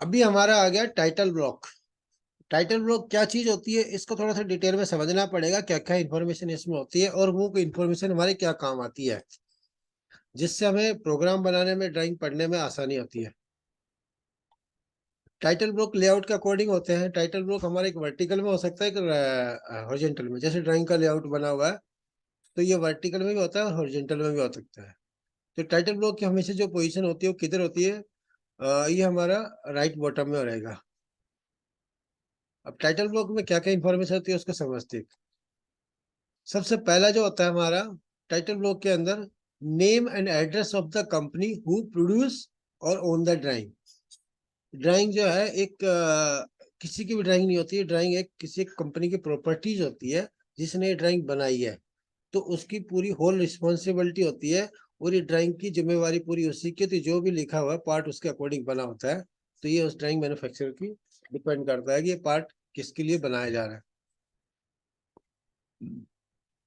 अभी हमारा आ गया टाइटल ब्लॉक। टाइटल ब्लॉक क्या चीज होती है, इसको थोड़ा सा डिटेल में समझना पड़ेगा, क्या क्या इन्फॉर्मेशन इसमें होती है और वो इन्फॉर्मेशन हमारे क्या काम आती है, जिससे हमें प्रोग्राम बनाने में, ड्राइंग पढ़ने में आसानी होती है। टाइटल ब्लॉक लेआउट के अकॉर्डिंग होते हैं। टाइटल ब्लॉक हमारे एक वर्टिकल में हो सकता है, एक हॉरिजॉन्टल में। जैसे ड्राइंग का लेआउट बना हुआ है तो ये वर्टिकल में भी होता है और हॉरिजॉन्टल में भी हो सकता है। तो टाइटल ब्लॉक की हमेशा जो पोजीशन होती है वो किधर होती है? ये हमारा राइट बॉटम में रहेगा। अब टाइटल ब्लॉक में क्या क्या इंफॉर्मेशन होती है उसको समझते हैं। सबसे पहला जो होता है हमारा टाइटल ब्लॉक के अंदर, name and address of the company who produce और ओन द ड्राइंग। ड्राइंग जो है एक किसी की भी ड्राइंग नहीं होती है। ड्राइंग एक किसी कंपनी की प्रॉपर्टीज होती है जिसने ये ड्राइंग बनाई है, तो उसकी पूरी होल रिस्पॉन्सिबिलिटी होती है और ये ड्राइंग की जिम्मेवारी पूरी उसी की होती है। जो भी लिखा हुआ है पार्ट उसके अकॉर्डिंग बना होता है। तो ये उस ड्राइंग मैन्युफैक्चरर की डिपेंड करता है कि ये पार्ट किसके लिए बनाया जा रहा है।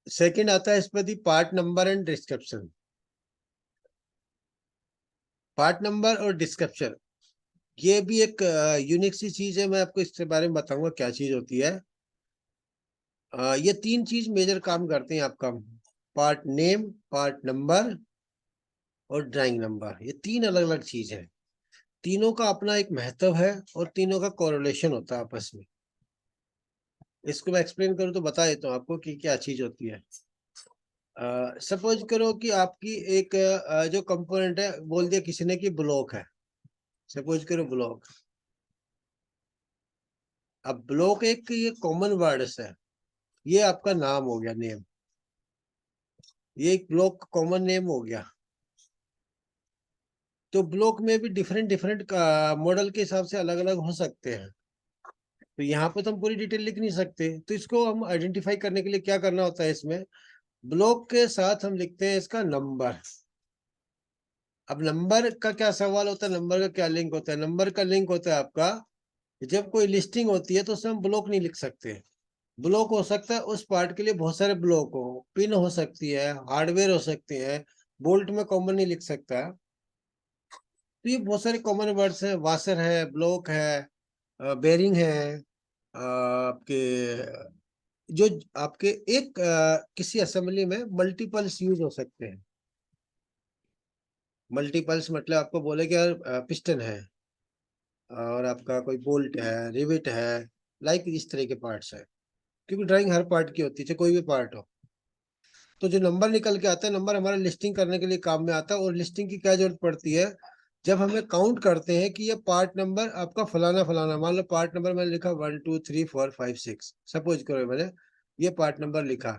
सेकंड आता है इस पर the part number and description. Part number और डिस्क्रिप्शन ये भी एक यूनिक सी चीज है। मैं आपको इसके बारे में बताऊंगा क्या चीज होती है। ये तीन चीज मेजर काम करते हैं आपका। पार्ट नेम, पार्ट नंबर और ड्राइंग नंबर, ये तीन अलग अलग चीज है। तीनों का अपना एक महत्व है और तीनों का कोरिलेशन होता है आपस में। इसको मैं एक्सप्लेन करूँ तो बता देता हूँ आपको कि क्या चीज होती है। सपोज करो कि आपकी एक जो कंपोनेंट है, बोल दिया किसी ने कि ब्लॉक है। सपोज करो ब्लॉक। अब ब्लॉक एक ये कॉमन वर्ड्स है। ये आपका नाम हो गया, नेम। ये एक ब्लॉक कॉमन नेम हो गया। तो ब्लॉक में भी डिफरेंट डिफरेंट मॉडल के हिसाब से अलग अलग हो सकते हैं। तो यहाँ पे तो हम पूरी डिटेल लिख नहीं सकते, तो इसको हम आइडेंटिफाई करने के लिए क्या करना होता है, इसमें ब्लॉक के साथ हम लिखते हैं इसका नंबर। अब नंबर का क्या सवाल होता है, नंबर का क्या लिंक होता है? नंबर का लिंक होता है आपका, जब कोई लिस्टिंग होती है तो उसमें हम ब्लॉक नहीं लिख सकते। ब्लॉक हो सकता है उस पार्ट के लिए बहुत सारे ब्लॉक हो, पिन हो सकती है, हार्डवेयर हो सकती है। बोल्ट में कॉमन नहीं लिख सकता। तो ये बहुत सारे कॉमन वर्ड्स हैं। वाशर है, ब्लॉक है, बेरिंग है, आपके जो आपके एक किसी असेंबली में मल्टीपल्स यूज हो सकते हैं। मल्टीपल्स मतलब आपको बोले कि यार पिस्टन है और आपका कोई बोल्ट है, रिविट है, लाइक इस तरह के पार्ट्स है। क्योंकि ड्राइंग हर पार्ट की होती है, चाहे कोई भी पार्ट हो। तो जो नंबर निकल के आता है, नंबर हमारा लिस्टिंग करने के लिए काम में आता है। और लिस्टिंग की क्या जरूरत पड़ती है? जब हमें काउंट करते हैं कि ये पार्ट नंबर आपका फलाना फलाना, मान लो पार्ट नंबर मैंने लिखा 1 2 3 4 5 6, सपोज करो मैंने ये पार्ट नंबर लिखा।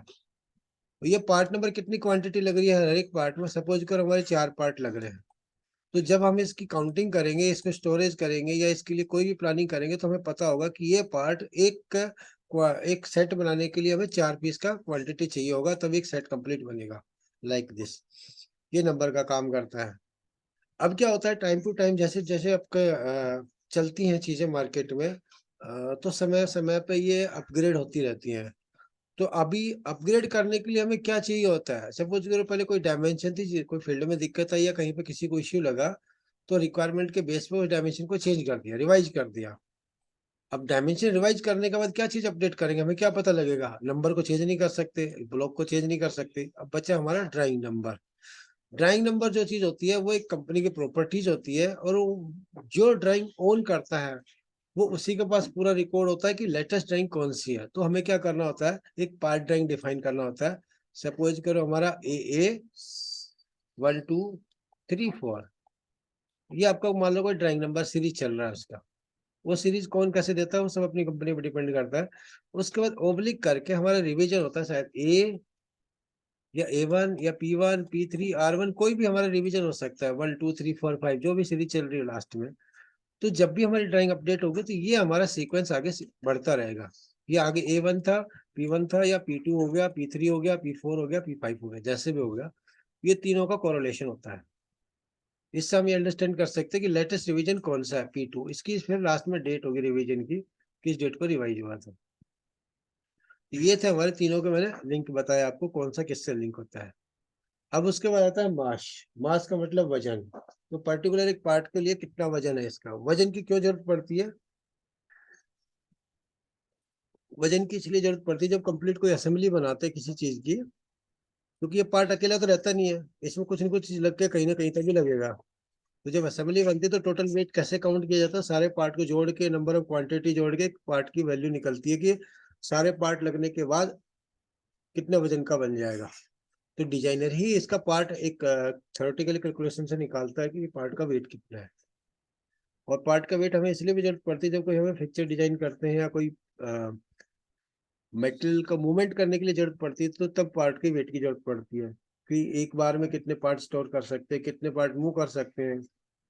तो ये पार्ट नंबर कितनी क्वांटिटी लग रही है हर एक पार्ट में? सपोज करो हमारे 4 पार्ट लग रहे हैं। तो जब हम इसकी काउंटिंग करेंगे, इसको स्टोरेज करेंगे या इसके लिए कोई भी प्लानिंग करेंगे, तो हमें पता होगा कि ये पार्ट एक सेट बनाने के लिए हमें 4 पीस का क्वांटिटी चाहिए होगा, तब एक सेट कंप्लीट बनेगा। Like this. ये नंबर का काम करता है। अब क्या होता है, टाइम टू टाइम जैसे जैसे आपके चलती हैं चीजें मार्केट में, तो समय समय पे ये अपग्रेड होती रहती हैं। तो अभी अपग्रेड करने के लिए हमें क्या चाहिए होता है? सपोज करो पहले कोई डायमेंशन थी, कोई फील्ड में दिक्कत आई या कहीं पे किसी को इश्यू लगा, तो रिक्वायरमेंट के बेस पे उस डायमेंशन को चेंज कर दिया, रिवाइज कर दिया। अब डायमेंशन रिवाइज करने के बाद क्या चीज अपडेट करेंगे? हमें क्या पता लगेगा? नंबर को चेंज नहीं कर सकते, ब्लॉक को चेंज नहीं कर सकते। अब बचा हमारा ड्राइंग नंबर। ड्राइंग नंबर जो चीज होती है वो एक कंपनी की प्रॉपर्टीज होती है, और जो ड्राइंग ओन करता है वो उसी के पास पूरा रिकॉर्ड होता है कि लेटेस्ट ड्राइंग कौन सी है। तो हमें क्या करना होता है, एक पार्ट ड्राइंग डिफाइन करना होता है। सपोज करो हमारा ए 1 2 3 4, ये आपका मान लो कोई ड्राइंग नंबर सीरीज चल रहा है उसका। वो सीरीज कौन कैसे देता है वो सब अपनी कंपनी पर डिपेंड करता है। उसके बाद ओब्लिक करके हमारा रिवीजन होता है, शायद ए या A1 या P1 P3 R1, कोई भी हमारा रिवीजन हो सकता है। 1 2 3 4 5 जो भी सीरीज चल रही है लास्ट में। तो जब भी हमारी ड्राइंग अपडेट होगी तो ये हमारा सीक्वेंस आगे बढ़ता रहेगा। ये आगे A1 था, P1 था, या P2 हो गया, P3 हो गया, P4 हो गया, P5 हो गया, जैसे भी हो गया। ये तीनों का कोरिलेशन होता है। इससे हम ये अंडरस्टैंड कर सकते हैं कि लेटेस्ट रिवीजन कौन सा है, P2। इसकी फिर लास्ट में डेट होगी रिवीजन की, किस डेट को रिवाइज हुआ था। ये थे हमारे तीनों के, मैंने लिंक बताया आपको कौन सा किससे लिंक होता है। अब उसके बाद आता है मास। मास का मतलब वजन। तो पर्टिकुलर एक पार्ट के लिए कितना वजन है इसका। वजन की क्यों जरूरत पड़ती है? वजन की इसलिए जरूरत पड़ती है जब कंप्लीट कोई असेंबली बनाते हैं किसी चीज की, क्योंकि ये पार्ट अकेला तो रहता नहीं है, इसमें कुछ ना कुछ चीज लग के कहीं ना कहीं तक भी लगेगा। तो जब असेंबली बनती है तो टोटल वेट कैसे काउंट किया जाता है? सारे पार्ट को जोड़ के, नंबर ऑफ क्वांटिटी जोड़ के पार्ट की वैल्यू निकलती है कि सारे पार्ट लगने के बाद कितने वजन का बन जाएगा। तो डिजाइनर ही इसका पार्ट एक थ्योरेटिकल कैलकुलेशन से निकालता है कि पार्ट का वेट कितना है। और पार्ट का वेट हमें इसलिए भी जरूरत पड़ती है जब कोई हमें फिक्चर डिजाइन करते हैं या कोई मेटेरियल का मूवमेंट करने के लिए जरूरत पड़ती है, तो तब पार्ट के वेट की जरूरत पड़ती है कि एक बार में कितने पार्ट स्टोर कर सकते हैं, कितने पार्ट मूव कर सकते हैं,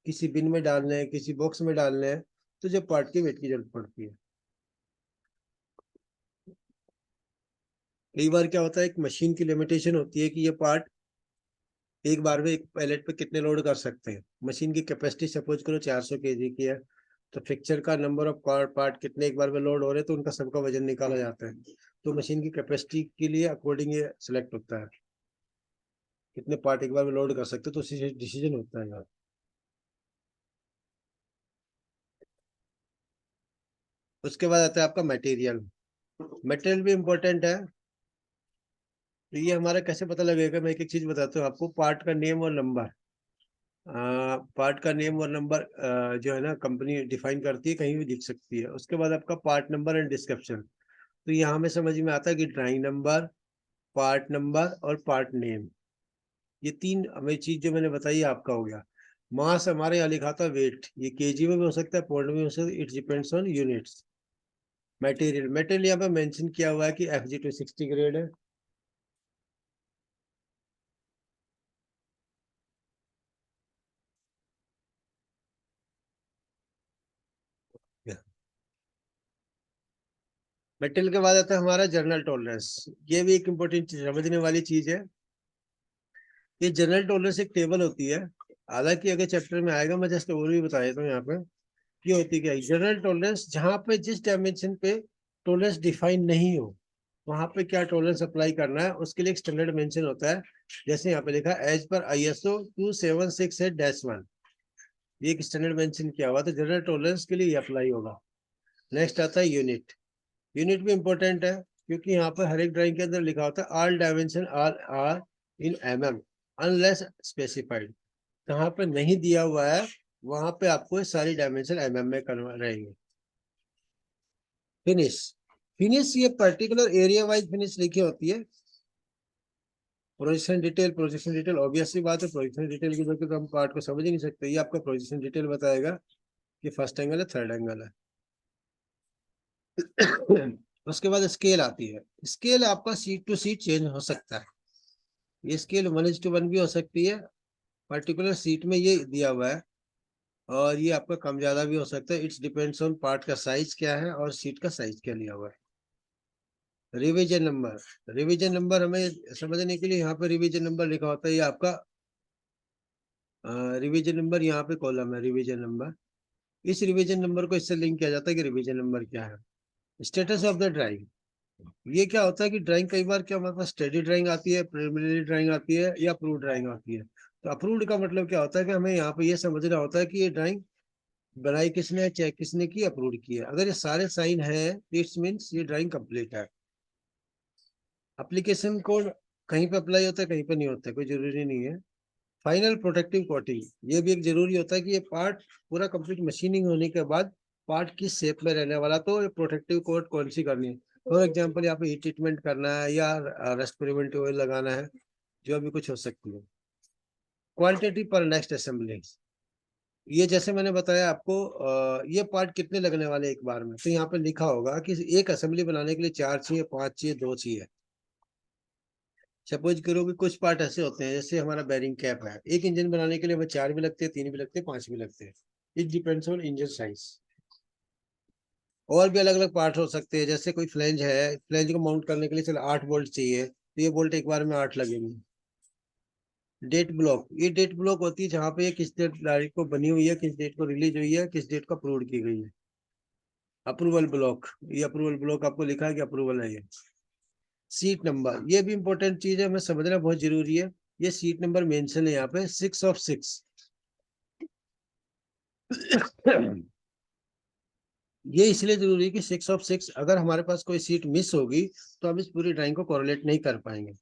किसी बिन में डालने हैं, किसी बॉक्स में डालने हैं, तो जब पार्ट के वेट की जरूरत पड़ती है। कई बार क्या होता है, एक मशीन की लिमिटेशन होती है कि ये पार्ट एक बार में एक पैलेट पे कितने लोड कर सकते हैं। मशीन की कैपेसिटी सपोज करो 400 केजी की है, तो फिक्चर का नंबर ऑफ पार्ट कितने एक बार में लोड हो रहे हैं, तो उनका सबका वजन निकाला जाता है। तो मशीन की कैपेसिटी के लिए अकॉर्डिंग ये सिलेक्ट होता है कितने पार्ट एक बार में लोड कर सकते, तो उसी डिसीजन होता है यहाँ। उसके बाद आता है आपका मटेरियल। मटेरियल भी इम्पोर्टेंट है। तो ये हमारा कैसे पता लगेगा, मैं एक एक चीज बताता हूँ आपको। पार्ट का नेम और नंबर, पार्ट का नेम और नंबर जो है ना कंपनी डिफाइन करती है, कहीं भी दिख सकती है। उसके बाद आपका पार्ट नंबर एंड डिस्क्रिप्शन। तो यहाँ हमें समझ में आता है कि ड्राइंग नंबर, पार्ट नंबर और पार्ट नेम, ये तीन हमें चीज जो मैंने बताई आपका हो गया। मास हमारे यहाँ लिखा था वेट, ये केजी में भी हो सकता है, पाउंड में भी हो सकता है, it depends on units. Material, material यहाँ पे मेंशन किया हुआ है कि FG260 ग्रेड है। मटेरियल के बाद आता है हमारा जर्नल टॉलरेंस। ये भी एक इम्पोर्टेंट समझने वाली चीज है। ये जनरल टॉलरेंस एक टेबल होती है, हालांकि अगर चैप्टर में आएगा, मैं जस्ट ओवरव्यू बता देता हूँ यहाँ पे। ये होती क्या है, जनरल टॉलरेंस, जहाँ पे जिस डायमेंशन पे टॉलरेंस डिफाइन नहीं हो, वहां पे क्या टॉलरेंस अप्लाई करना है, उसके लिए एक स्टैंडर्ड मेंशन होता है। जैसे यहाँ पे लिखा है एज पर ISO 2768-1, ये एक स्टैंडर्ड मेंशन किया हुआ, तो जनरल टॉलरेंस के लिए ये अप्लाई होगा। नेक्स्ट आता है यूनिट। यूनिट भी इंपॉर्टेंट है, क्योंकि यहाँ पर हर एक ड्राइंग के अंदर लिखा होता है all dimension are in mm unless specified. जहाँ पे नहीं दिया हुआ है वहां पे आपको सारी डायमेंशन में करवा रहेंगे। फिनिश, फिनिश ये पर्टिकुलर एरिया वाइज फिनिश लिखी होती है। Projection detail, projection detail obvious सी बात है, प्रोजेक्शन डिटेल की वजह तो हम पार्ट को समझ ही नहीं सकते। ये आपका प्रोजेक्शन डिटेल बताएगा कि फर्स्ट एंगल है, थर्ड एंगल है। उसके बाद स्केल आती है। स्केल आपका सीट टू सीट चेंज हो सकता है। ये स्केल 1:1 भी हो सकती है, पर्टिकुलर सीट में ये दिया हुआ है। और ये आपका कम ज्यादा भी हो सकता है, इट्स डिपेंड्स ऑन पार्ट का साइज क्या है और सीट का साइज क्या लिया हुआ है। रिवीजन नंबर, रिवीजन नंबर हमें समझने के लिए यहाँ पे रिवीजन नंबर लिखा होता है। ये आपका रिवीजन नंबर यहाँ पे कॉलम है, रिवीजन नंबर। इस रिवीजन नंबर को इससे लिंक किया जाता है कि रिवीजन नंबर क्या है। स्टेटस ऑफ द ड्राइंग, ये क्या होता है कि ड्राइंग कई बार क्या हमारे पास स्टडी ड्राइंग आती है, प्रिलिमिनरी ड्राइंग आती है या अप्रूव ड्राइंग आती है। तो अप्रूव्ड का मतलब क्या होता है कि हमें यहाँ पे ये समझना होता है कि ये ड्राइंग बनाई किसने, चेक किसने की, अप्रूव की है। अगर ये सारे साइन है, इट्स मीन्स ये ड्राइंग कंप्लीट है। एप्लीकेशन कोड कहीं पे अप्लाई होता है, कहीं पे नहीं होता है, कोई जरूरी नहीं है। फाइनल प्रोटेक्टिव कोटिंग, ये भी एक जरूरी होता है कि ये पार्ट पूरा कंप्लीट मशीनिंग होने के बाद पार्ट किस शेप में रहने वाला, तो ये प्रोटेक्टिव कोट कौन सी करनी है। फॉर एग्जाम्पल यहाँ पे हीट ट्रीटमेंट करना है या रस्ट प्रिवेंटिव ऑयल लगाना है, जो भी कुछ हो सकती है। क्वांटिटी पर नेक्स्ट असेंबली, ये जैसे मैंने बताया आपको, ये पार्ट कितने लगने वाले एक बार में, तो यहाँ पे लिखा होगा कि एक असेंबली बनाने के लिए 4 चाहिए, 5 चाहिए, 2 चाहिए। सपोज करो कि कुछ पार्ट ऐसे होते हैं, जैसे हमारा बैरिंग कैप है, एक इंजन बनाने के लिए हमें 4 भी लगते हैं, 3 भी लगते हैं, 5 भी लगते हैं। It depends on engine size. और भी अलग अलग पार्ट हो सकते हैं, जैसे कोई फ्लैंज है, फ्लैंज को माउंट करने के लिए चलो 8 बोल्ट चाहिए, तो ये बोल्ट एक बार में 8 लगेंगे। डेट ब्लॉक, ये डेट ब्लॉक होती है जहाँ पे ये किस डेट तारीख को बनी हुई है, किस डेट को रिलीज हुई है, किस डेट को अप्रूव की गई है। अप्रूवल ब्लॉक, ये अप्रूवल ब्लॉक आपको लिखा है कि अप्रूवल है ये। सीट नंबर, ये भी इंपॉर्टेंट चीज है, हमें समझना बहुत जरूरी है। ये सीट नंबर मेंशन है यहाँ पे 6 of 6। ये इसलिए जरूरी है कि 6 ऑफ 6 अगर हमारे पास कोई सीट मिस होगी तो हम इस पूरी ड्राइंग को कोरिलेट नहीं कर पाएंगे।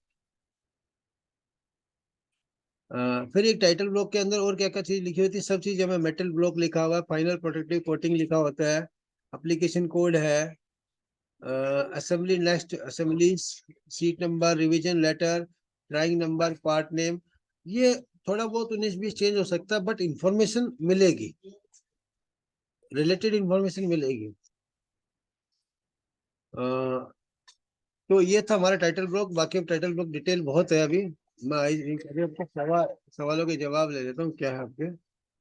फिर एक टाइटल ब्लॉक के अंदर और क्या क्या चीज लिखी होती है, सब चीज हमें मेटल ब्लॉक लिखा हुआ है, फाइनल प्रोटेक्टिव कोटिंग लिखा होता है, एप्लीकेशन कोड है, assembly next assembly, sheet number, revision letter, drawing number, part name. ये थोड़ा बहुत 19-20 चेंज हो सकता है बट इंफॉर्मेशन मिलेगी, रिलेटेड इंफॉर्मेशन मिलेगी। तो ये था हमारा टाइटल ब्लॉक। बाकी अब टाइटल ब्लॉक डिटेल बहुत है अभी। मैं अभी आपको सवालों के जवाब ले लेता हूँ, क्या है आपके।